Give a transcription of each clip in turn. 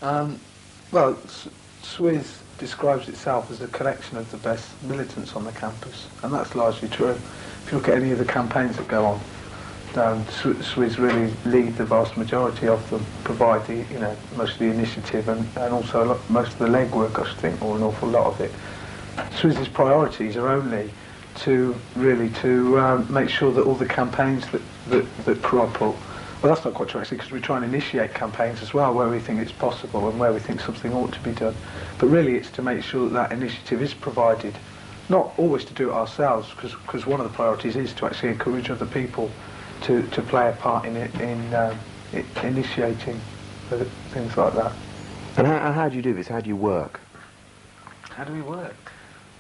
Um, well, SWSS describes itself as a collection of the best militants on the campus, and that's largely true. If you look at any of the campaigns that go on, SWSS really lead the vast majority of them, provide the, most of the initiative and also most of the legwork, I should think, or an awful lot of it. SWSS's priorities are only to make sure that all the campaigns that crop up. Well, that's not quite true actually, because we try and initiate campaigns as well where we think it's possible and where we think something ought to be done. But really it's to make sure that that initiative is provided, not always to do it ourselves, because one of the priorities is to actually encourage other people to play a part in it, in initiating things like that. And how do you do this? How do you work? How do we work?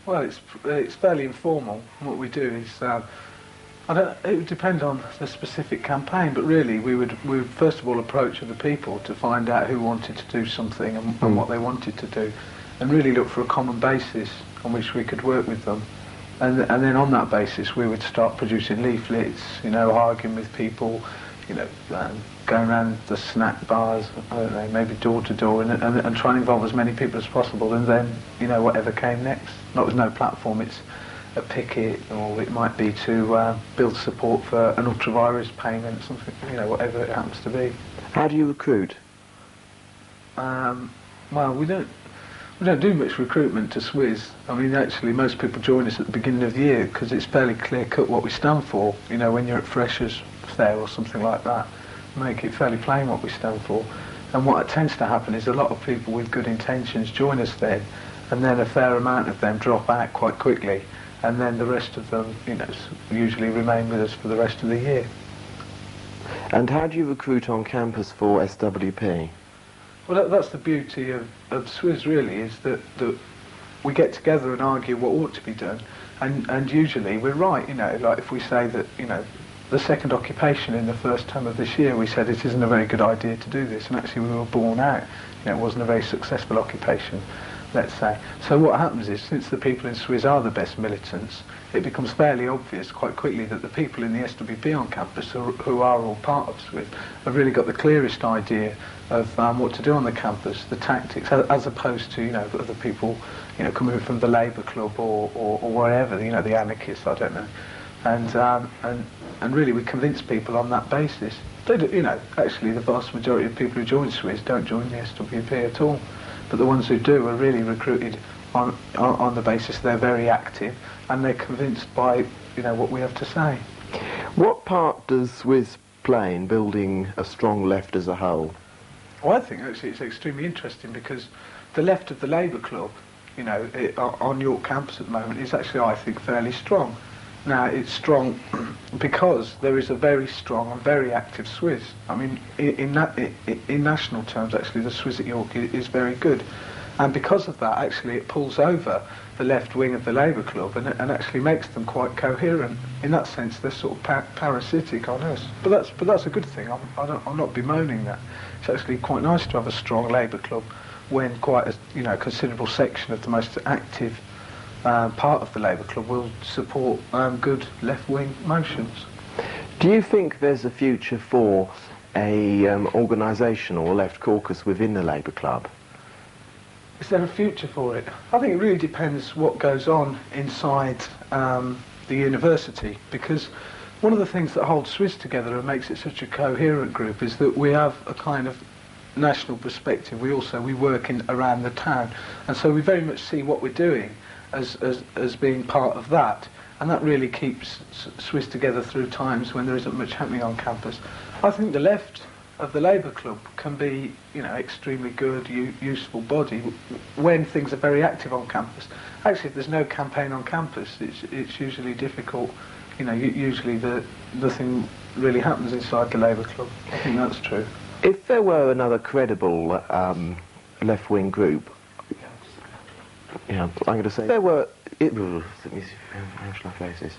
Well, it's fairly informal. What we do is, it would depend on the specific campaign, but really we would first of all approach other people to find out who wanted to do something and what they wanted to do, and really look for a common basis on which we could work with them. And then on that basis we would start producing leaflets, arguing with people, going around the snack bars, I don't know, maybe door to door, and trying to involve as many people as possible, and then, whatever came next. Not with no platform, it's a picket, or it might be to build support for an ultra-virus payment, something, whatever it happens to be. How do you recruit? Well, we don't do much recruitment to SWSS. I mean, actually, most people join us at the beginning of the year because it's fairly clear-cut what we stand for. When you're at Freshers' Fair or something like that, make it fairly plain what we stand for. And what tends to happen is a lot of people with good intentions join us then, and then a fair amount of them drop out quite quickly, and then the rest of them, usually remain with us for the rest of the year. And how do you recruit on campus for SWP? Well, that's the beauty of SWSS really, is that we get together and argue what ought to be done, and usually we're right. Like if we say that, the second occupation in the first term of this year, we said it isn't a very good idea to do this, and actually we were borne out. It wasn't a very successful occupation, let's say. So what happens is, since the people in SWSS are the best militants, it becomes fairly obvious quite quickly that the people in the SWP on campus, who are all part of SWSS, have really got the clearest idea of what to do on the campus, the tactics, as opposed to other people coming from the Labour Club or wherever, the anarchists, I don't know. And really we convince people on that basis. They do, actually the vast majority of people who join SWSS don't join the SWP at all, but the ones who do are really recruited on the basis they're very active and they're convinced by what we have to say. What part does SWSS play in building a strong left as a whole? Well, I think actually it's extremely interesting, because the left of the Labour Club, on York campus at the moment, is actually, I think, fairly strong. Now, it's strong because there is a very strong and very active SWSS. I mean, in national terms, actually, the SWSS at York is very good. And because of that, actually, it pulls over the left wing of the Labour Club and actually makes them quite coherent. In that sense, they're sort of parasitic on us. But that's a good thing. I'm not bemoaning that. It's actually quite nice to have a strong Labour Club when quite a considerable section of the most active part of the Labour Club will support good left-wing motions. Do you think there's a future for a organisation or a left caucus within the Labour Club? Is there a future for it? I think it really depends what goes on inside the university, because one of the things that holds SWSS together and makes it such a coherent group is that we have a kind of national perspective. We work around the town, and so we very much see what we're doing as being part of that, and that really keeps SWSS together through times when there isn't much happening on campus. I think the left of the Labour Club can be, extremely good, useful body when things are very active on campus. Actually, if there's no campaign on campus, it's usually difficult. Usually nothing really happens inside the Labour Club. I think that's true. If there were another credible left-wing group, I'm going to say, there were. Let me see, how shall I phrase this?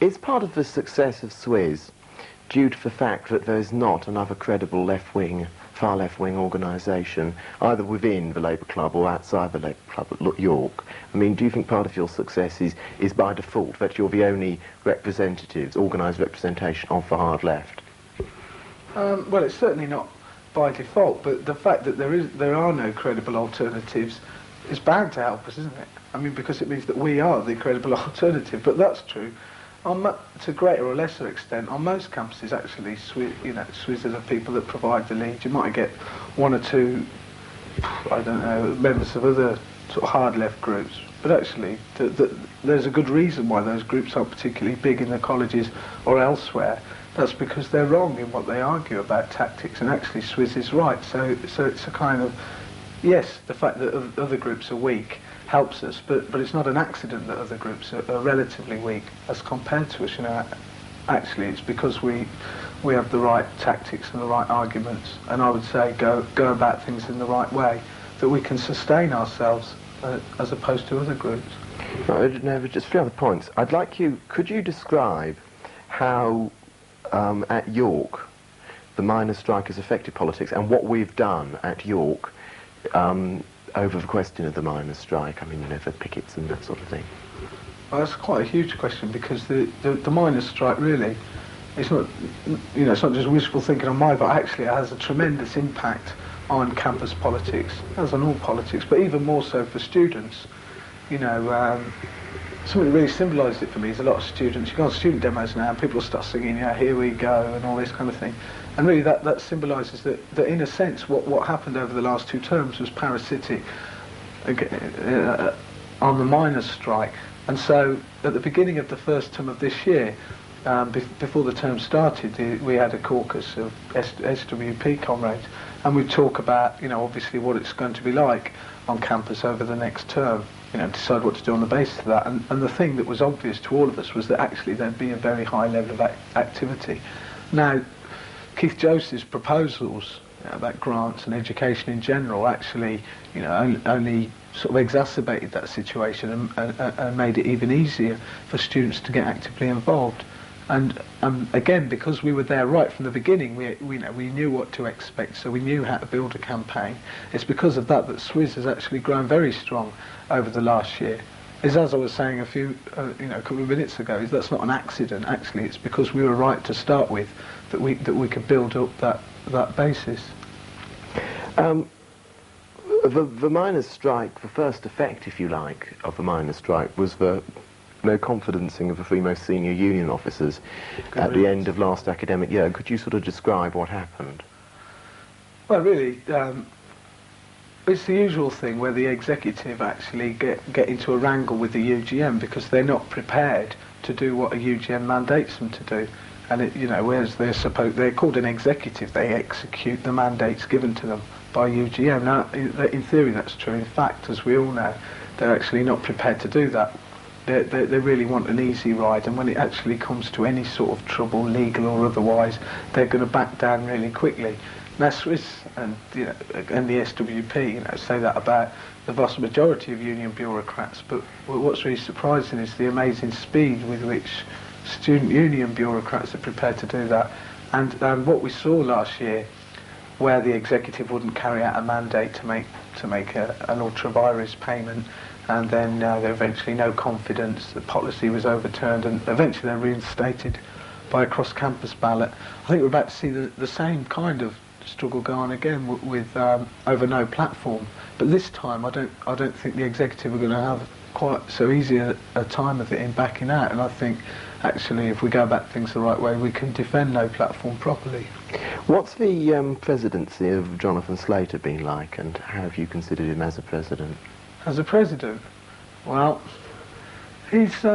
It's part of the success of SWSS due to the fact that there is not another credible left-wing far left-wing organisation, either within the Labour Club or outside the Labour Club at York. I mean, do you think part of your success is by default that you're the only representatives, organised representation of the hard left? Well, it's certainly not by default, but the fact that there are no credible alternatives is bound to help us, isn't it? I mean, because it means that we are the credible alternative. But that's true to greater or lesser extent on most campuses. Actually, SWSS are the people that provide the lead. You might get one or two, I don't know, members of other sort of hard left groups, but actually there's a good reason why those groups aren't particularly big in the colleges or elsewhere. That's because they're wrong in what they argue about tactics, and actually SWSS is right. So it's a kind of, yes, the fact that other groups are weak helps us, but it's not an accident that other groups are relatively weak as compared to us. Actually it's because we have the right tactics and the right arguments, and I would say go about things in the right way, that we can sustain ourselves as opposed to other groups. No, just a few other points. Could you describe how at York the miners' strike has affected politics, and what we've done at York over the question of the miners' strike? I mean, for pickets and that sort of thing. Well, that's quite a huge question, because the miners' strike really, it's not, it's not just wishful thinking on my part. Actually, it has a tremendous impact on campus politics, as on all politics, but even more so for students. Something that really symbolises it for me is a lot of students, you go on student demos now and people start singing, here we go, and all this kind of thing. And really that symbolises that in a sense what happened over the last 2 terms was parasitic on the miners' strike. And so at the beginning of the first term of this year, before the term started, we had a caucus of SWP comrades, and we talk about, obviously what it's going to be like on campus over the next term, decide what to do on the basis of that. And the thing that was obvious to all of us was that actually there'd be a very high level of activity. Now, Keith Joseph's proposals about grants and education in general actually, only sort of exacerbated that situation and made it even easier for students to get actively involved. And again, because we were there right from the beginning, we knew what to expect, so we knew how to build a campaign. It's because of that SWSS has actually grown very strong over the last year. As I was saying a couple of minutes ago, that's not an accident. Actually, it's because we were right to start with that we could build up that basis. The miners' strike, the first effect, if you like, of the miners' strike was the no confidencing of the 3 most senior union officers at the end of last academic year. Could you sort of describe what happened? Well, really, it's the usual thing where the executive actually get into a wrangle with the UGM because they're not prepared to do what a UGM mandates them to do. And whereas they're called an executive, they execute the mandates given to them by UGM. Now, in theory, that's true. In fact, as we all know, they're actually not prepared to do that. They really want an easy ride, and when it actually comes to any sort of trouble, legal or otherwise, they're going to back down really quickly. Now, SWSS and the SWP, say that about the vast majority of union bureaucrats, but what's really surprising is the amazing speed with which student union bureaucrats are prepared to do that. And what we saw last year, where the executive wouldn't carry out a mandate to make an ultra vires payment, and then there eventually no confidence, the policy was overturned, and eventually they're reinstated by a cross-campus ballot. I think we're about to see the same kind of struggle go on again with over no platform. But this time, I don't think the executive are going to have quite so easy a time of it in backing out. And I think actually, if we go about things the right way, we can defend no platform properly. What's the presidency of Jonathan Slater been like, and how have you considered him as a president? As a president, well, he's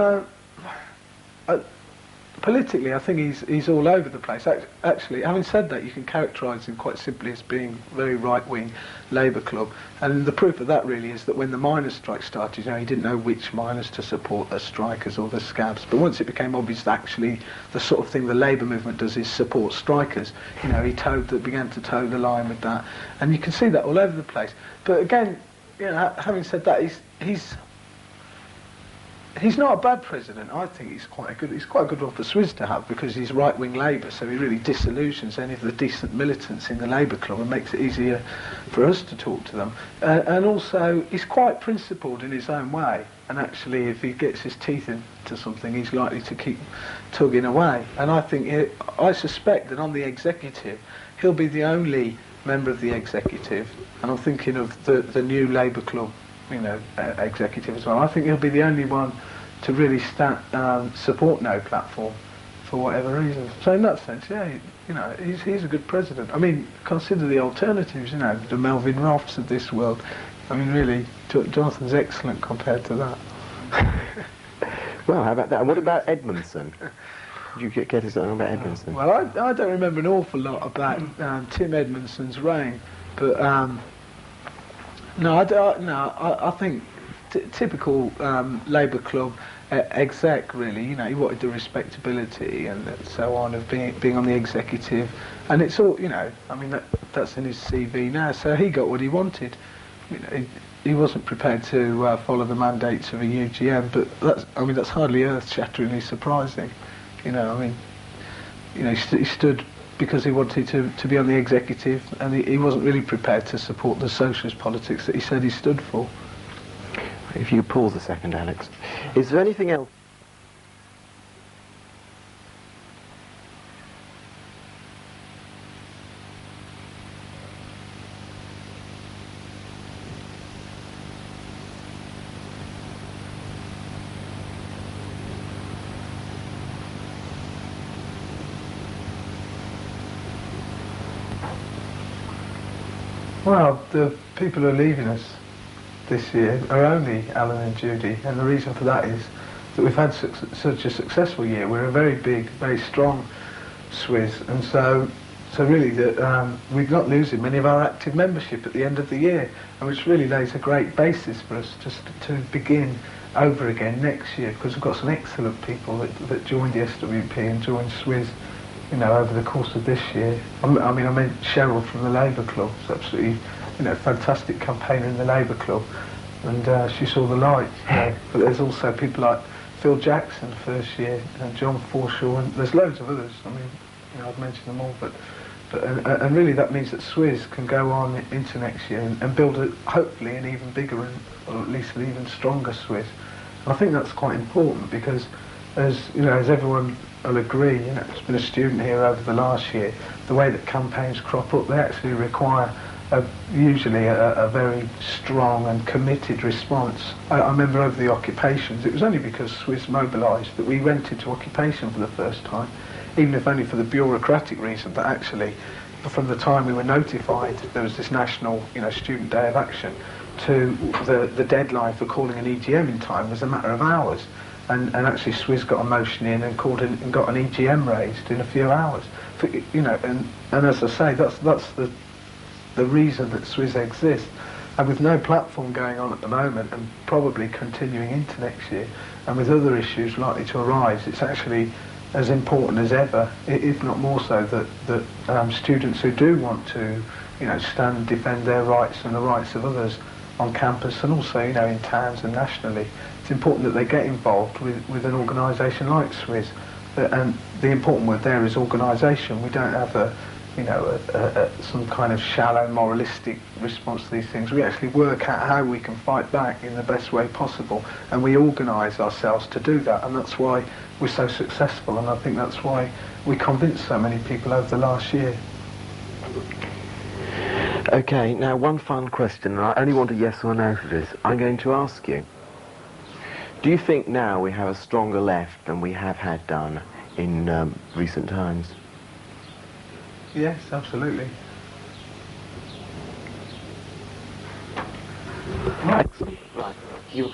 politically, I think he's all over the place. Actually, having said that, you can characterise him quite simply as being very right-wing Labour club, and the proof of that really is that when the miners' strike started, he didn't know which miners to support, the strikers or the scabs. But once it became obvious that actually the sort of thing the Labour movement does is support strikers, he began to toe the line with that, and you can see that all over the place. But again, having said that, He's not a bad president. I think he's quite a good one for SWS to have, because he's right-wing Labour, so he really disillusions any of the decent militants in the Labour club and makes it easier for us to talk to them. And also, he's quite principled in his own way. And actually, if he gets his teeth into something, he's likely to keep tugging away. And I suspect that on the executive, he'll be the only member of the executive, and I'm thinking of the new Labour club, executive as well. I think he'll be the only one to really support no platform for whatever reason. So in that sense, yeah, he's a good president. I mean, consider the alternatives, the Melvin Rofts of this world. I mean, really, Jonathan's excellent compared to that. Well, how about that? And what about Edmondson? Did you get us on about Edmondson? Well, I don't remember an awful lot about Tim Edmondson's reign, but I think typical Labour club exec, really. He wanted the respectability and so on of being on the executive, and it's all, I mean, that's in his CV now. So he got what he wanted. He wasn't prepared to follow the mandates of a UGM, but that's hardly earth-shatteringly surprising. He stood because he wanted to be on the executive, and he wasn't really prepared to support the socialist politics that he said he stood for. If you pause a second, Alex. Is there anything else? Well, the people who are leaving us this year are only Alan and Judy, and the reason for that is that we've had such a successful year. We're a very big, very strong SWS, and so really we're not losing many of our active membership at the end of the year, and which really lays a great basis for us just to begin over again next year, because we've got some excellent people that joined the SWP and joined SWS, over the course of this year. I meant Cheryl from the Labour Club. It's absolutely, fantastic campaigner in the Labour Club, and she saw the light. But there's also people like Phil Jackson, first year, and John Forshaw, and there's loads of others. I mean, I've mentioned them all, but really that means that SWS can go on into next year and build hopefully an even bigger or at least an even stronger SWS. And I think that's quite important, because as everyone will agree, it's been a student here over the last year, the way that campaigns crop up, they actually require usually a very strong and committed response. I remember over the occupations, it was only because SWS mobilised that we went into occupation for the first time, even if only for the bureaucratic reason that actually, from the time we were notified there was this national student day of action to the deadline for calling an EGM in time was a matter of hours. And actually SWS got a motion in and called in and got an EGM raised in a few hours. And as I say, that's the reason that SWS exists. And with no platform going on at the moment, and probably continuing into next year, and with other issues likely to arise, it's actually as important as ever, if not more so, that students who do want to stand and defend their rights and the rights of others on campus, and also in towns and nationally, it's important that they get involved with an organisation like SWS. And the important word there is organisation. We don't have some kind of shallow moralistic response to these things. We actually work out how we can fight back in the best way possible, and we organise ourselves to do that, and that's why we're so successful, and I think that's why we convinced so many people over the last year. Okay, now one final question, and I only want a yes or no for this. I'm going to ask you, do you think now we have a stronger left than we have had done in recent times? Yes, absolutely. Excellent. Right. You